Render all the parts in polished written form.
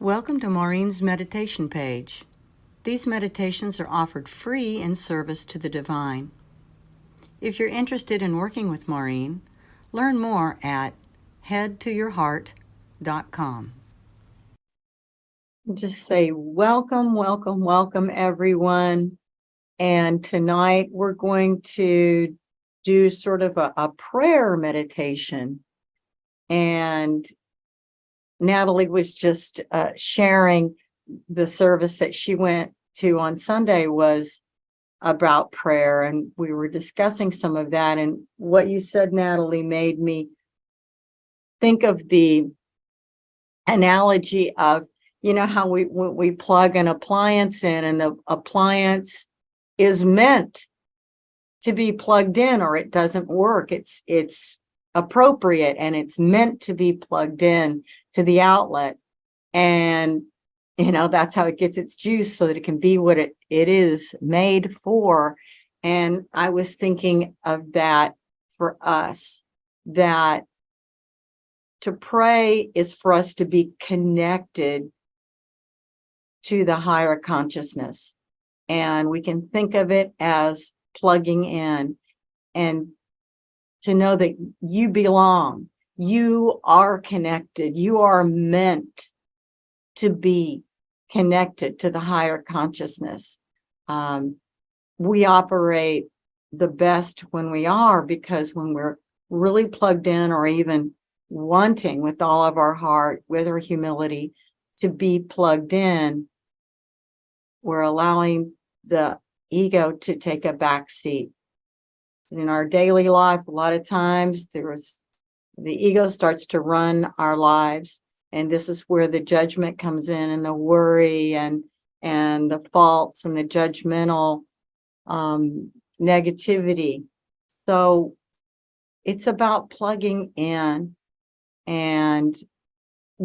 Welcome to Maurine's meditation page. These meditations are offered free in service to the divine. If you're interested in working with Maurine, learn more at headtoyourheart.com. Just say welcome, welcome, welcome, everyone. And tonight we're going to do sort of a prayer meditation. And Natalie was just sharing the service that she went to on Sunday was about prayer, and we were discussing some of that. And what you said, Natalie, made me think of the analogy of, how we plug an appliance in, and the appliance is meant to be plugged in, or it doesn't work. It's appropriate, and it's meant to be plugged in to the outlet, and that's how it gets its juice, so that it can be what it is made for. And I was thinking of that for us, that to pray is for us to be connected to the higher consciousness, and we can think of it as plugging in, and to know that you belong, you are connected, you are meant to be connected to the higher consciousness. We operate the best when we are, because when we're really plugged in, or even wanting with all of our heart, with our humility, to be plugged in, we're allowing the ego to take a back seat. In our daily life, a lot of times the ego starts to run our lives. And this is where the judgment comes in, and the worry, and the faults, and the judgmental negativity. So it's about plugging in and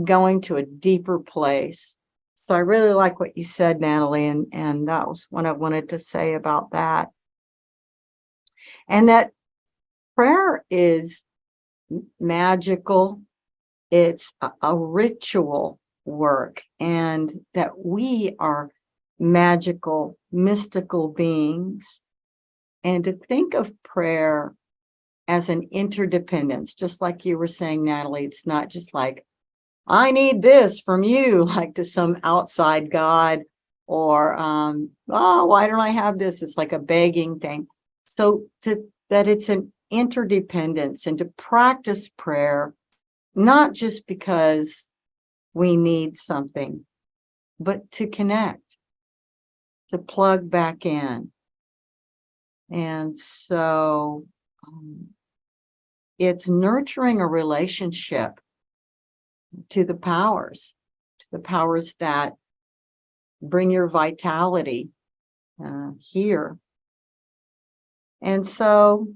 going to a deeper place. So I really like what you said, Natalie, and that was what I wanted to say about that. And that prayer is magical. It's a ritual work, and that we are magical, mystical beings. And to think of prayer as an interdependence, just like you were saying, Natalie, it's not just like, I need this from you, like to some outside God, or, why don't I have this? It's like a begging thing. So that it's an interdependence, and to practice prayer, not just because we need something, but to connect, to plug back in. And so it's nurturing a relationship to the powers that bring your vitality here. And so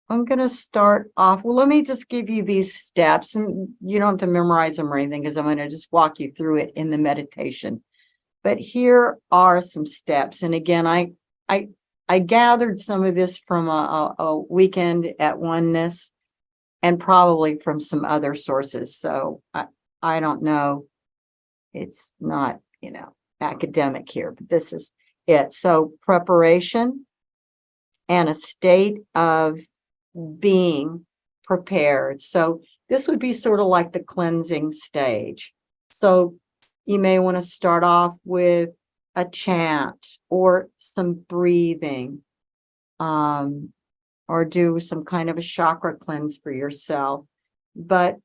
I'm going to start off. Well, let me just give you these steps, and you don't have to memorize them or anything, because I'm going to just walk you through it in the meditation. But here are some steps. And again, I gathered some of this from a weekend at Oneness, and probably from some other sources. So I don't know. It's not, academic here, but this is it. So preparation and a state of being prepared. So this would be sort of like the cleansing stage. So you may want to start off with a chant, or some breathing, or do some kind of a chakra cleanse for yourself. But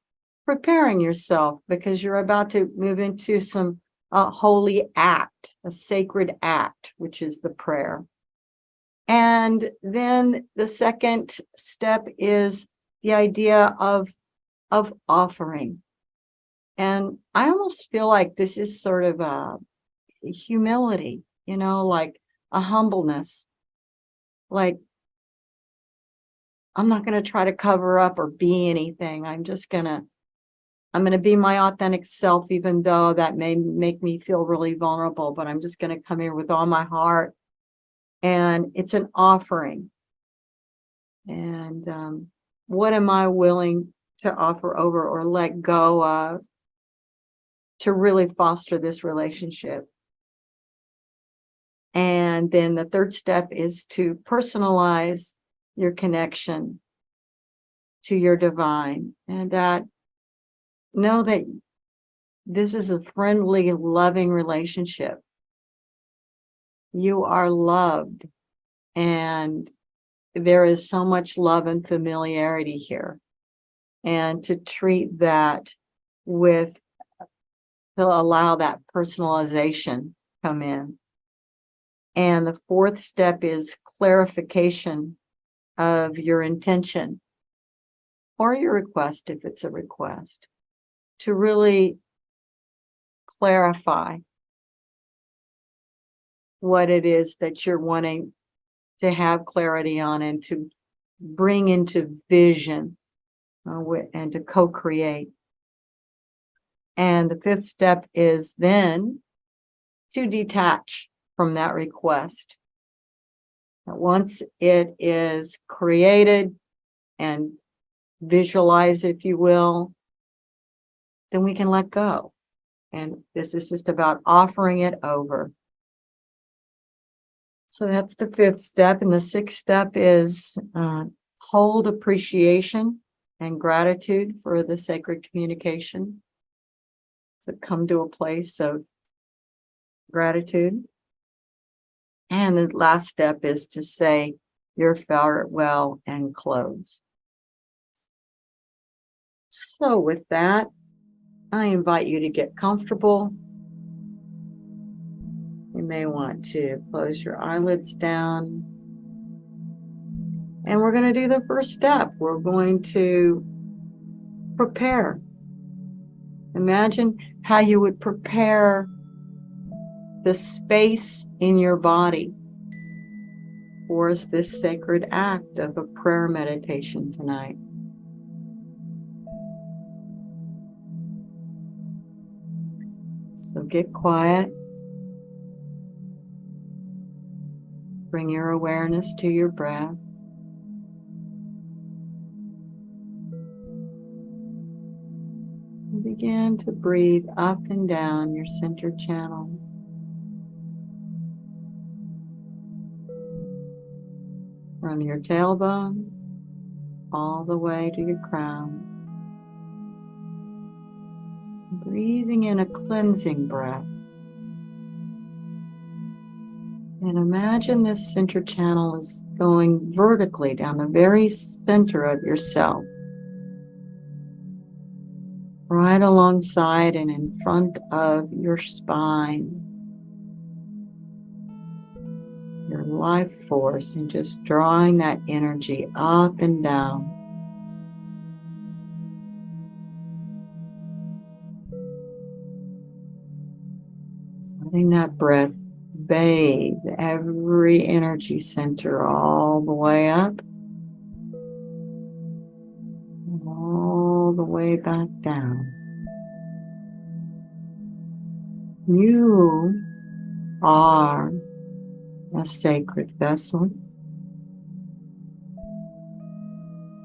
preparing yourself, because you're about to move into some holy act, a sacred act, which is the prayer. And then the second step is the idea of offering. And I almost feel like this is sort of a humility, like a humbleness. Like, I'm not going to try to cover up or be anything. I'm going to be my authentic self, even though that may make me feel really vulnerable, but I'm just going to come here with all my heart. And it's an offering. And what am I willing to offer over or let go of? to really foster this relationship. And then the third step is to personalize your connection to your divine, and that know that this is a friendly, loving relationship. You are loved, and there is so much love and familiarity here. And to treat that with, to allow that personalization come in. And the fourth step is clarification of your intention or your request, if it's a request, to really clarify what it is that you're wanting to have clarity on and to bring into vision and to co-create. And the fifth step is then to detach from that request. Once it is created and visualized, if you will, then we can let go. And this is just about offering it over. So that's the fifth step. And the sixth step is hold appreciation and gratitude for the sacred communication, but come to a place of gratitude. And the last step is to say your farewell and close. So with that, I invite you to get comfortable. You may want to close your eyelids down. And we're going to do the first step. We're going to prepare. Imagine how you would prepare the space in your body for this sacred act of a prayer meditation tonight. So get quiet. Bring your awareness to your breath. And begin to breathe up and down your center channel. From your tailbone all the way to your crown. Breathing in a cleansing breath. And imagine this center channel is going vertically down the very center of yourself, right alongside and in front of your spine, your life force, and just drawing that energy up and down. Letting that breath bathe every energy center all the way up and all the way back down. You are a sacred vessel.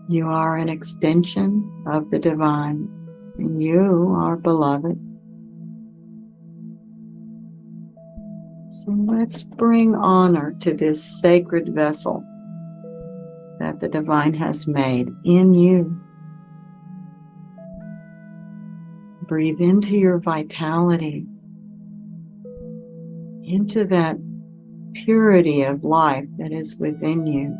You are an extension of the divine, and you are beloved. So let's bring honor to this sacred vessel that the divine has made in you. Breathe into your vitality, into that purity of life that is within you.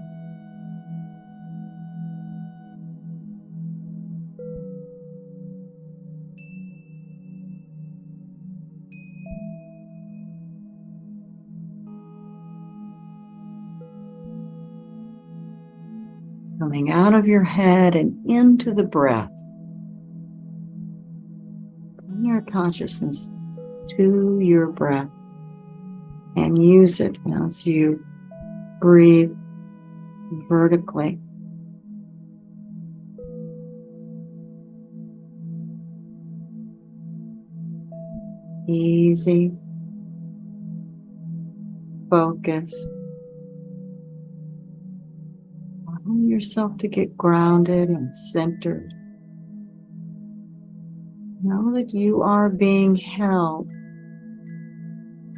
Coming out of your head and into the breath. Bring your consciousness to your breath and use it as you breathe vertically. Easy, focus. Allow yourself to get grounded and centered. Know that you are being held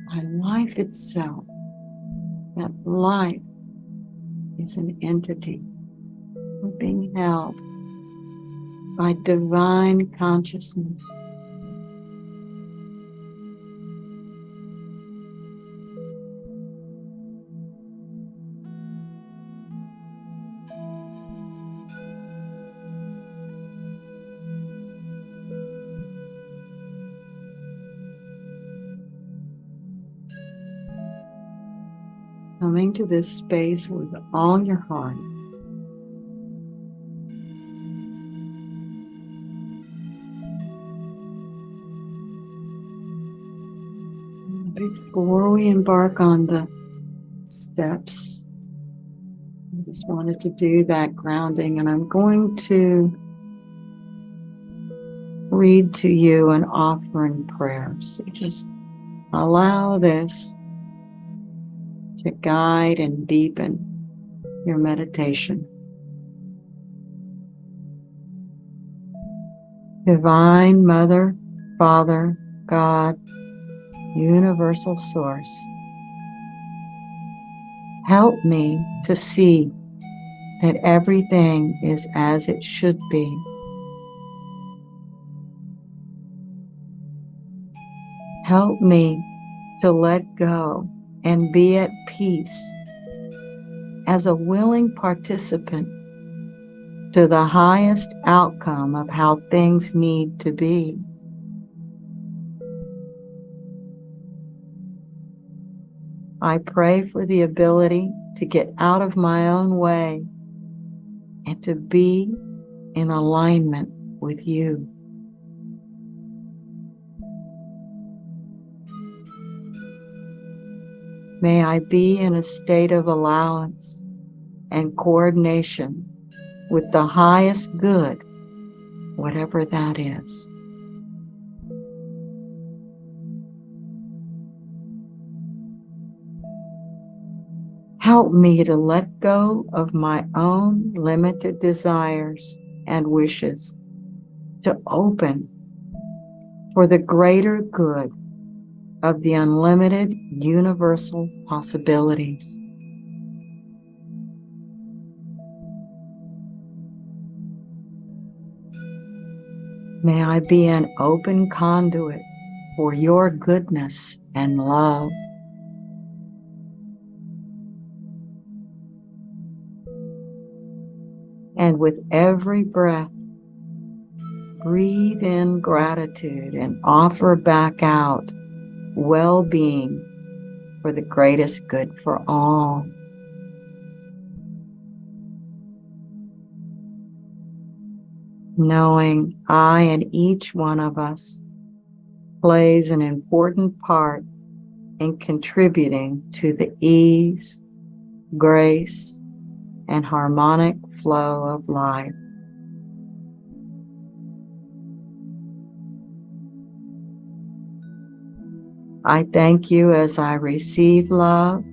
by life itself. That life is an entity. We're being held by divine consciousness. Coming to this space with all your heart. Before we embark on the steps, I just wanted to do that grounding, and I'm going to read to you an offering prayer. So just allow this to guide and deepen your meditation. Divine Mother, Father, God, Universal Source, help me to see that everything is as it should be. Help me to let go and be at peace as a willing participant to the highest outcome of how things need to be. I pray for the ability to get out of my own way and to be in alignment with you. May I be in a state of allowance and coordination with the highest good, whatever that is. Help me to let go of my own limited desires and wishes, to open for the greater good of the unlimited universal possibilities. May I be an open conduit for your goodness and love. And with every breath, breathe in gratitude and offer back out well-being for the greatest good for all. Knowing I and each one of us plays an important part in contributing to the ease, grace, and harmonic flow of life. I thank you as I receive love.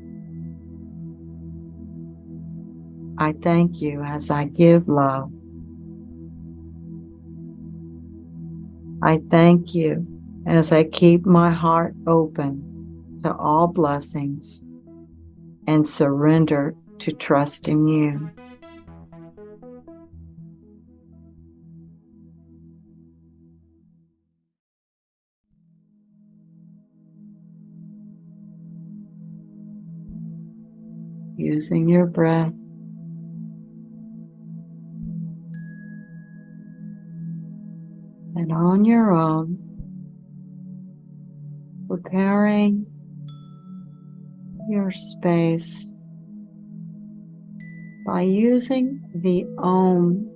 I thank you as I give love. I thank you as I keep my heart open to all blessings and surrender to trust in you. Using your breath, and on your own, preparing your space by using the Om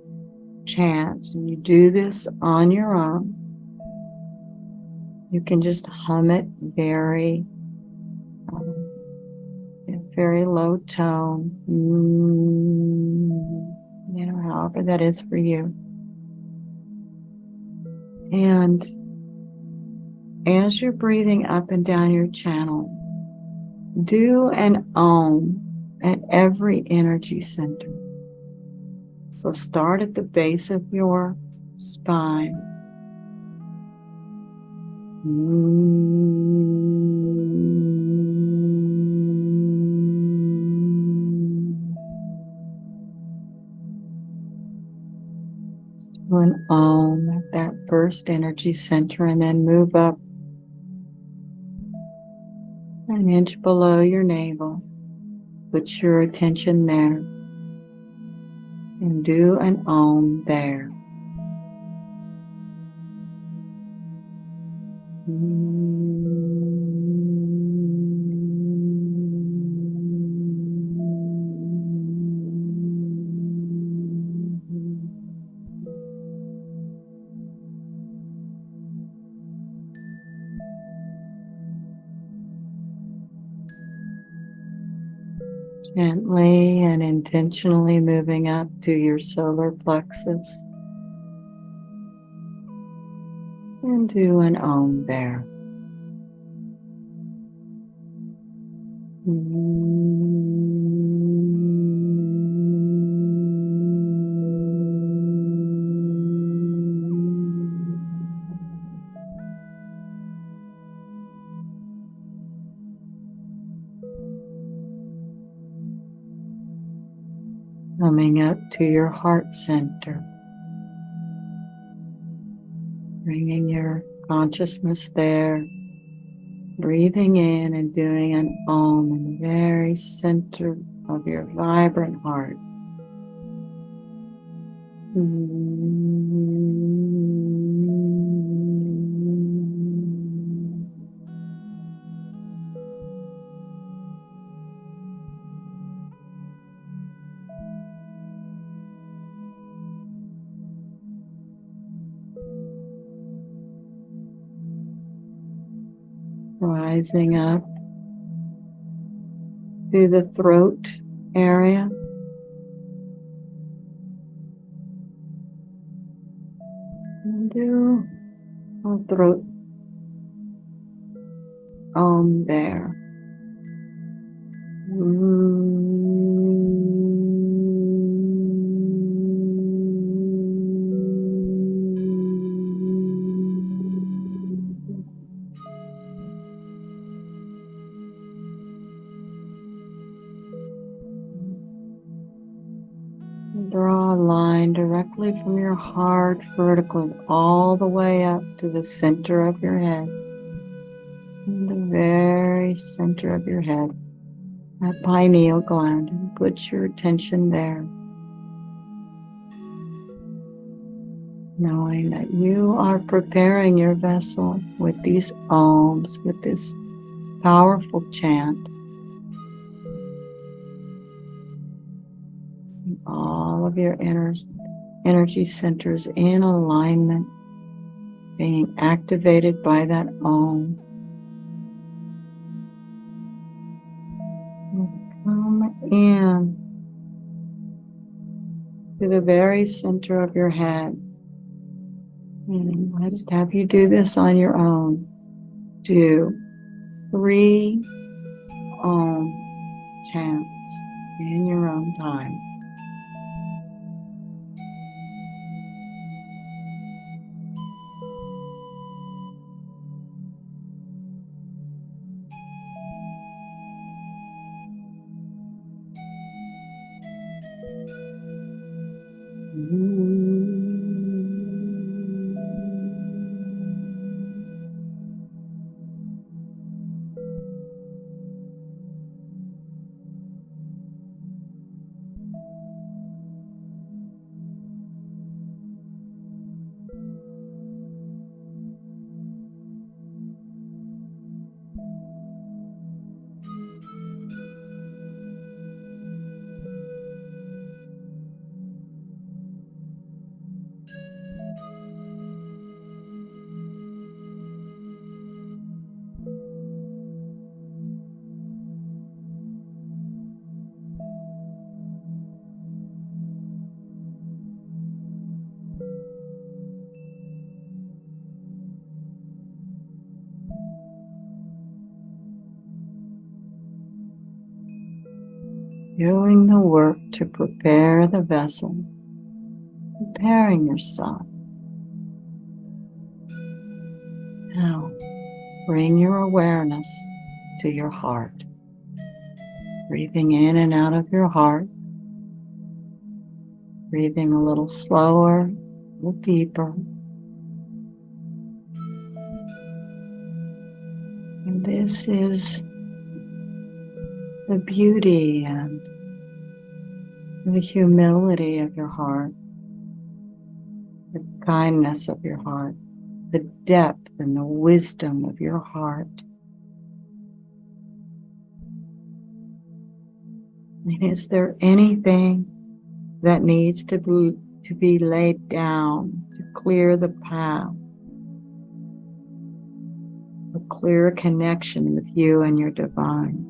chant. You do this on your own. You can just hum it very low tone, however that is for you. And as you're breathing up and down your channel, do an Om at every energy center. So start at the base of your spine Do an Om at that first energy center and then move up an inch below your navel. Put your attention there and do an Om there. Gently and intentionally moving up to your solar plexus. And do an Om there. Coming up to your heart center. Bringing your consciousness there. Breathing in and doing an Om in the very center of your vibrant heart. Rising up through the throat area. And do a throat Om there. Draw a line directly from your heart vertically all the way up to the center of your head. In the very center of your head, that pineal gland, and put your attention there. Knowing that you are preparing your vessel with these Oms, with this powerful chant. All of your energy centers in alignment, being activated by that Om. Come in to the very center of your head. And I just have you do this on your own. Do 3 Om chants in your own time. Doing the work to prepare the vessel, preparing yourself. Now, bring your awareness to your heart. Breathing in and out of your heart. Breathing a little slower, a little deeper. And this is the beauty and the humility of your heart, the kindness of your heart, the depth and the wisdom of your heart. And is there anything that needs to be laid down to clear the path, a clear connection with you and your divine?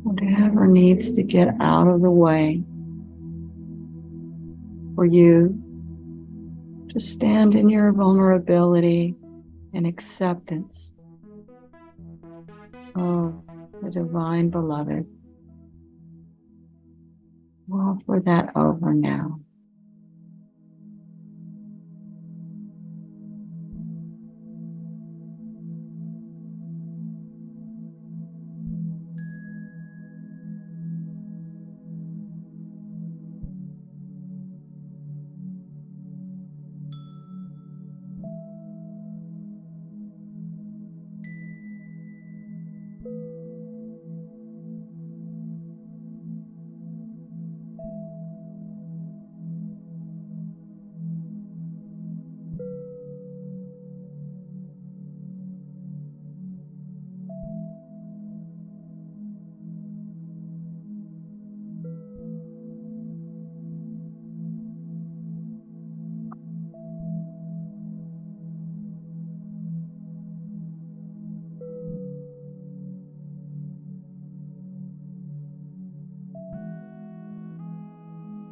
Whatever needs to get out of the way for you to stand in your vulnerability and acceptance of the divine beloved. We'll offer that over now.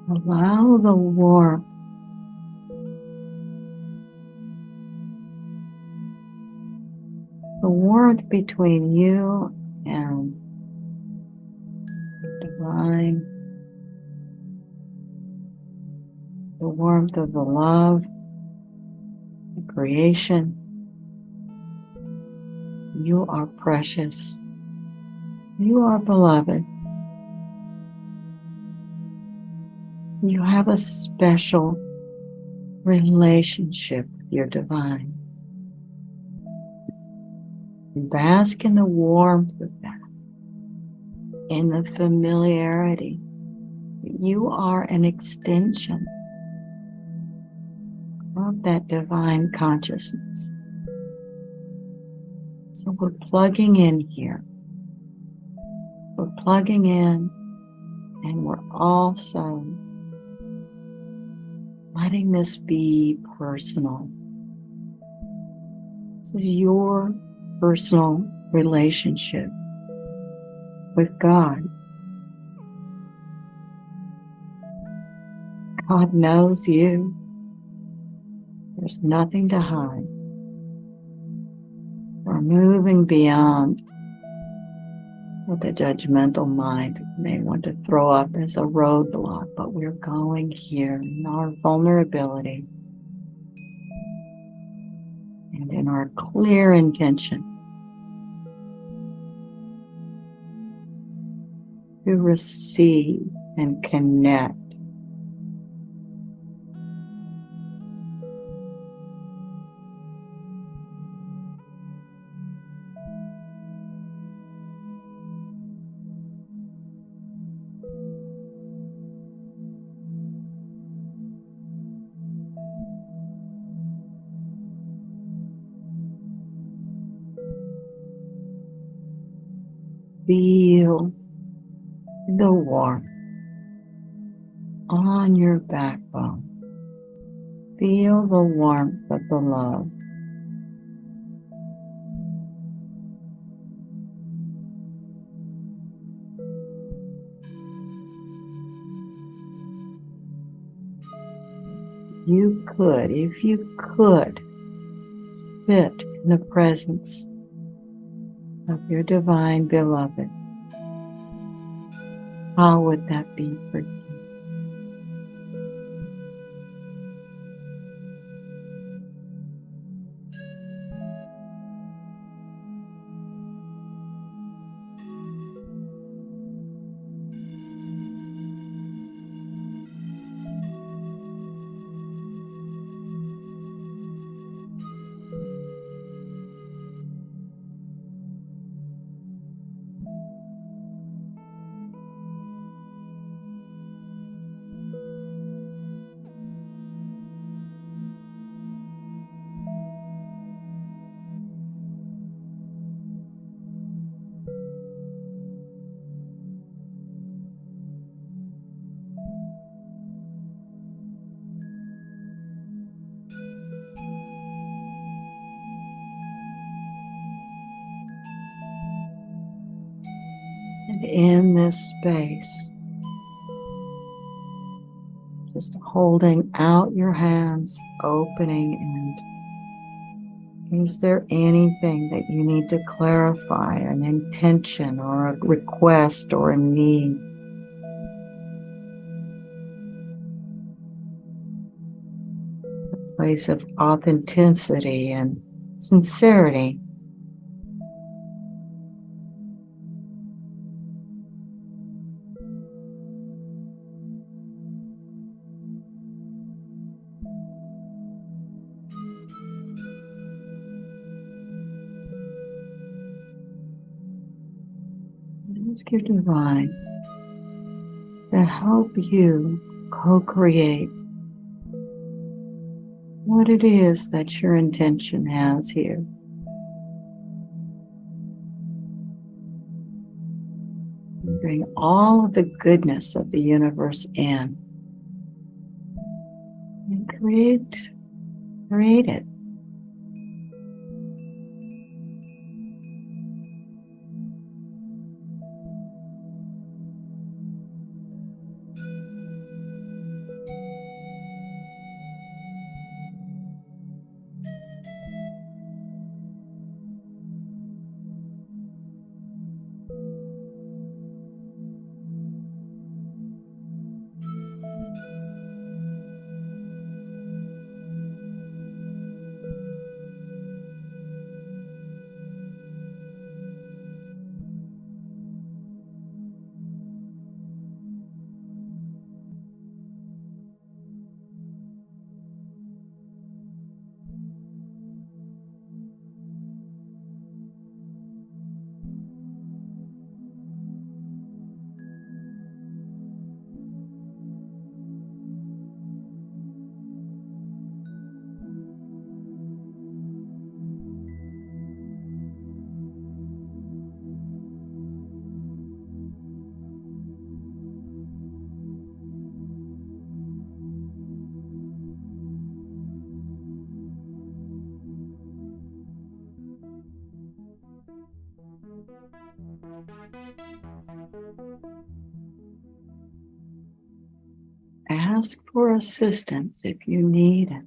Allow the warmth between you and the divine, the warmth of the love, the creation. You are precious. You are beloved. You have a special relationship with your divine. Bask in the warmth of that, in the familiarity. You are an extension of that divine consciousness. So we're plugging in here. We're plugging in, and we're also letting this be personal. This is your personal relationship with God. God knows you. There's nothing to hide. We're moving beyond what the judgmental mind may want to throw up as a roadblock, but we're going here in our vulnerability and in our clear intention to receive and connect. Feel the warmth on your backbone. Feel the warmth of the love. You could, if you could, sit in the presence of your divine beloved. How would that be for you? And in this space, just holding out your hands, opening, and is there anything that you need to clarify, an intention or a request or a need? A place of authenticity and sincerity. Ask your divine to help you co-create what it is that your intention has here. And bring all of the goodness of the universe in and create it. Ask for assistance if you need it.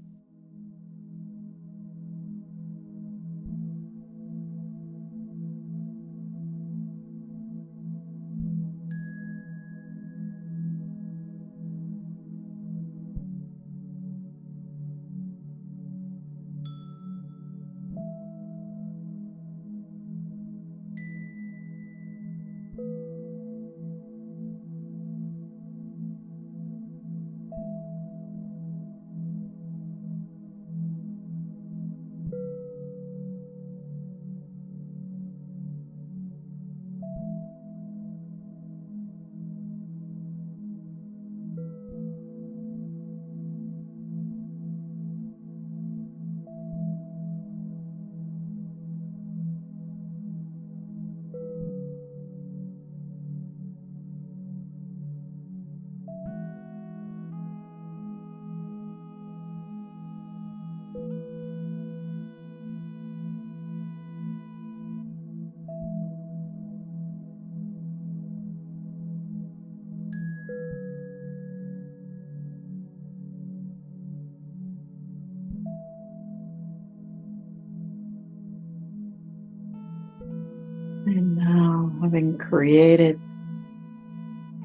And now, having created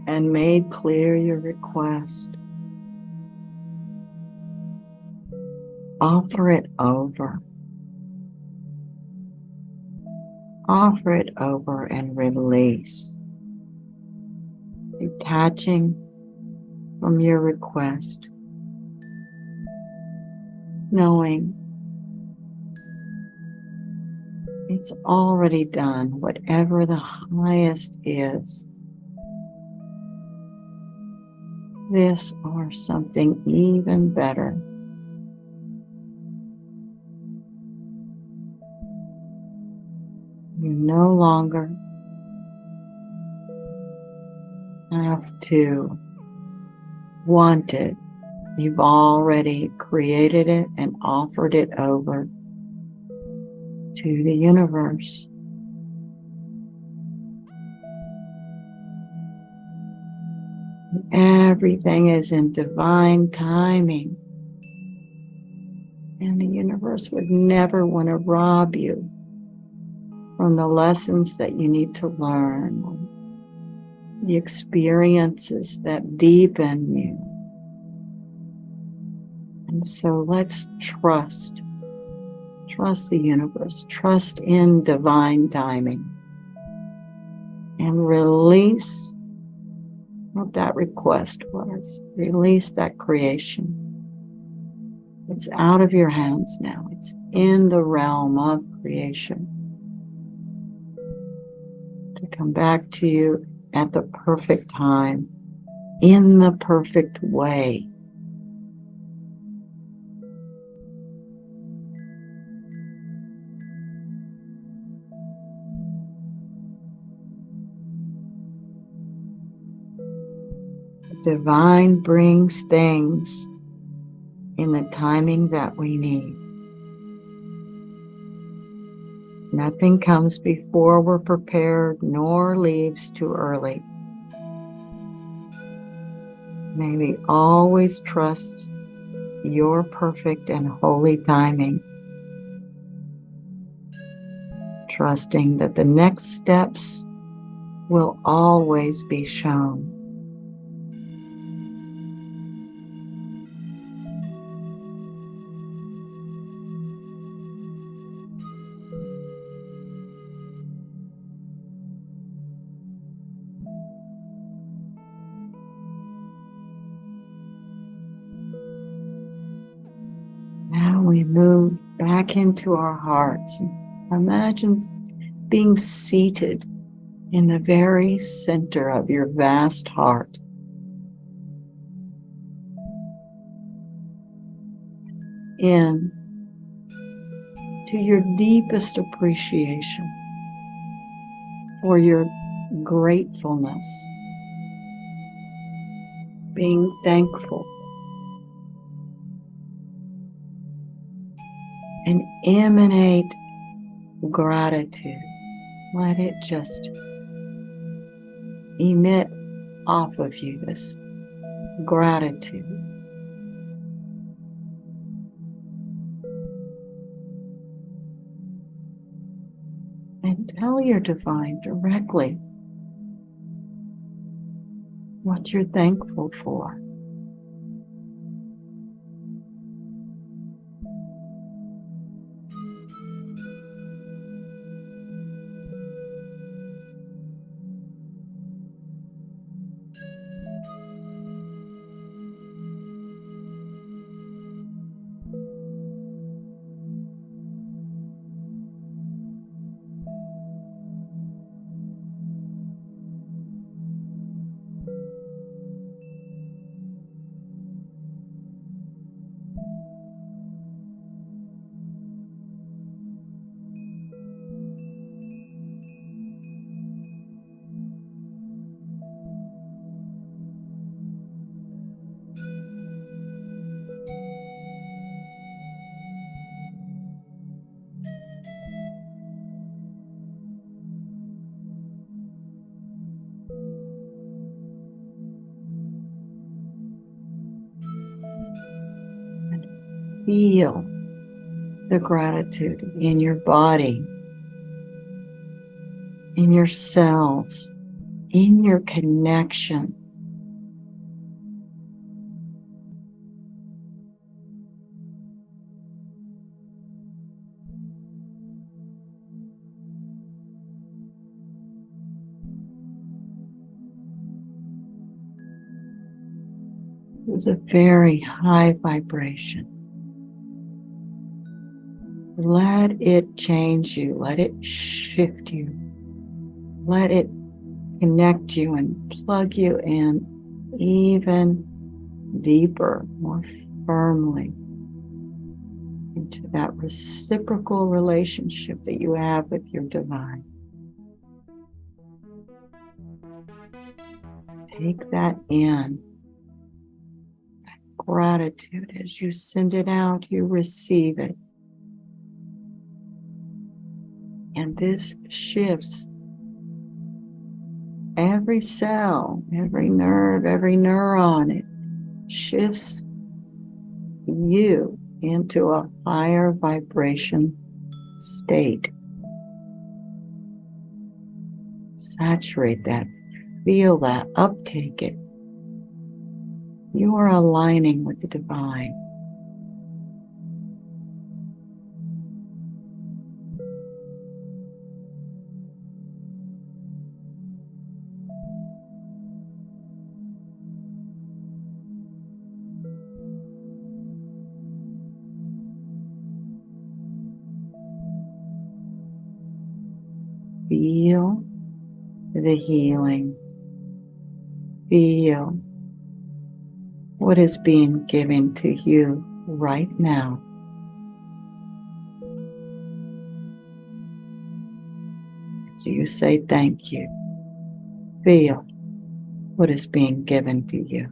and made clear your request, offer it over. Offer it over and release, detaching from your request, knowing it's already done, whatever the highest is. This or something even better. You no longer have to want it. You've already created it and offered it over to the universe. Everything is in divine timing. And the universe would never want to rob you from the lessons that you need to learn, the experiences that deepen you. And so let's trust the universe, trust in divine timing, and release what that request was. Release that creation. It's out of your hands now. It's in the realm of creation to come back to you at the perfect time, in the perfect way. Divine brings things in the timing that we need. Nothing comes before we're prepared, nor leaves too early. May we always trust your perfect and holy timing, trusting that the next steps will always be shown. Now we move back into our hearts. Imagine being seated in the very center of your vast heart. In to your deepest appreciation for your gratefulness, being thankful, and emanate gratitude. Let it just emit off of you this gratitude. And tell your divine directly what you're thankful for. Feel the gratitude in your body, in your cells, in your connection. It's a very high vibration. Let it change you. Let it shift you. Let it connect you and plug you in even deeper, more firmly into that reciprocal relationship that you have with your divine. Take that in. That gratitude, as you send it out, you receive it. And this shifts every cell, every nerve, every neuron. It shifts you into a higher vibration state. Saturate that. Feel that. Uptake it. You are aligning with the divine. Feel the healing. Feel what is being given to you right now. So you say thank you. Feel what is being given to you.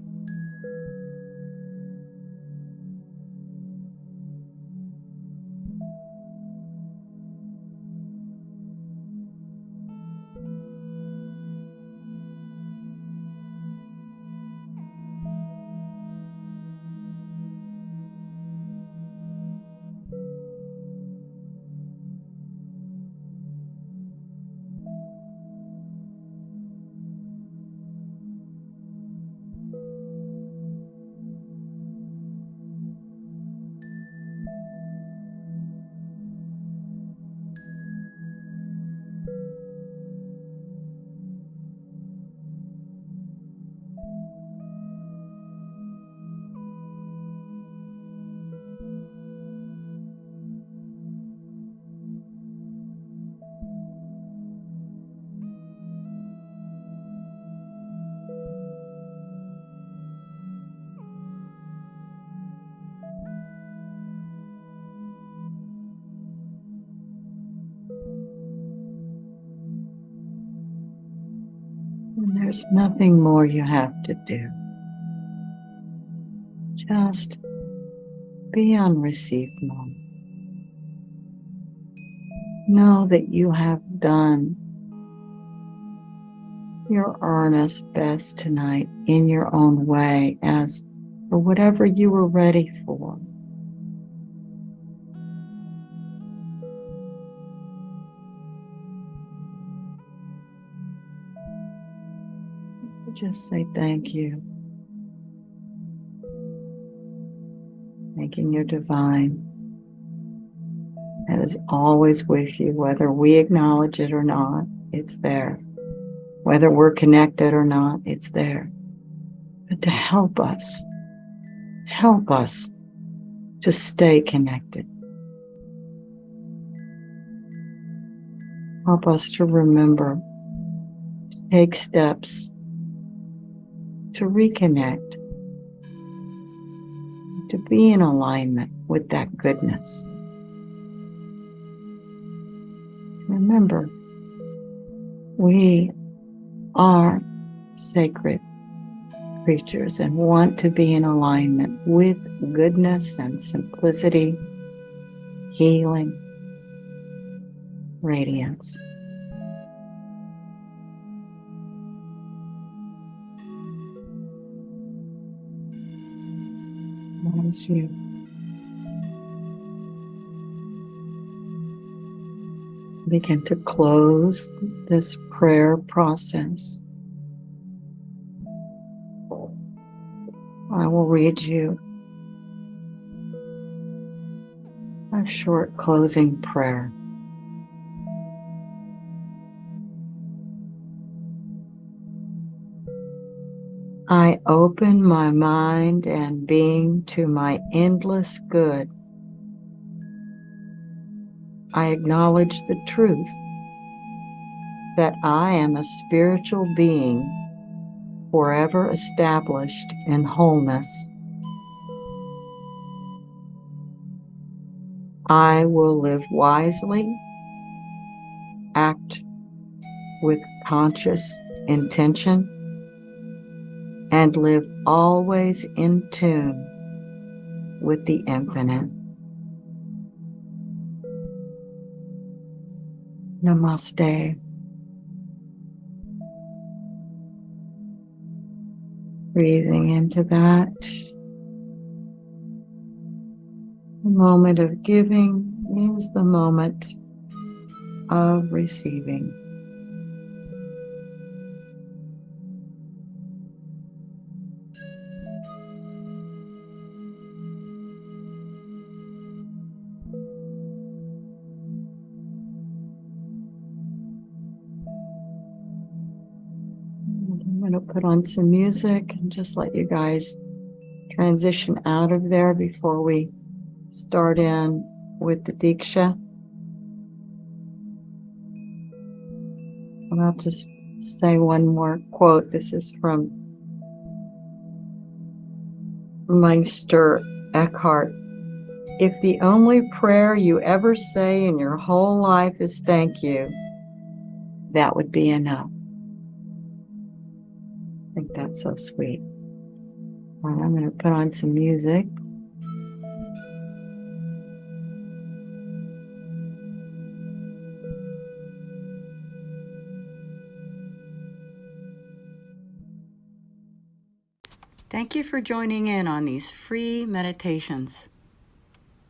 And there's nothing more you have to do. Just be on receive mode. Know that you have done your earnest best tonight in your own way as for whatever you were ready for. Just say thank you. Thanking your divine that is always with you, whether we acknowledge it or not, it's there. Whether we're connected or not, it's there. But to help us to stay connected. Help us to remember, to take steps to reconnect, to be in alignment with that goodness. Remember, we are sacred creatures and want to be in alignment with goodness and simplicity, healing, radiance. As you begin to close this prayer process, I will read you a short closing prayer. I open my mind and being to my endless good. I acknowledge the truth that I am a spiritual being forever established in wholeness. I will live wisely, act with conscious intention, and live always in tune with the infinite. Namaste. Breathing into that. The moment of giving is the moment of receiving. I'm going to put on some music and just let you guys transition out of there before we start in with the Diksha. And I'll just say one more quote. This is from Meister Eckhart. If the only prayer you ever say in your whole life is thank you, that would be enough. I think that's so sweet. All right, I'm going to put on some music. Thank you for joining in on these free meditations.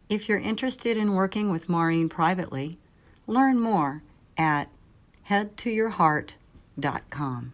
If you're interested in working with Maurine privately, learn more at headtoyourheart.com.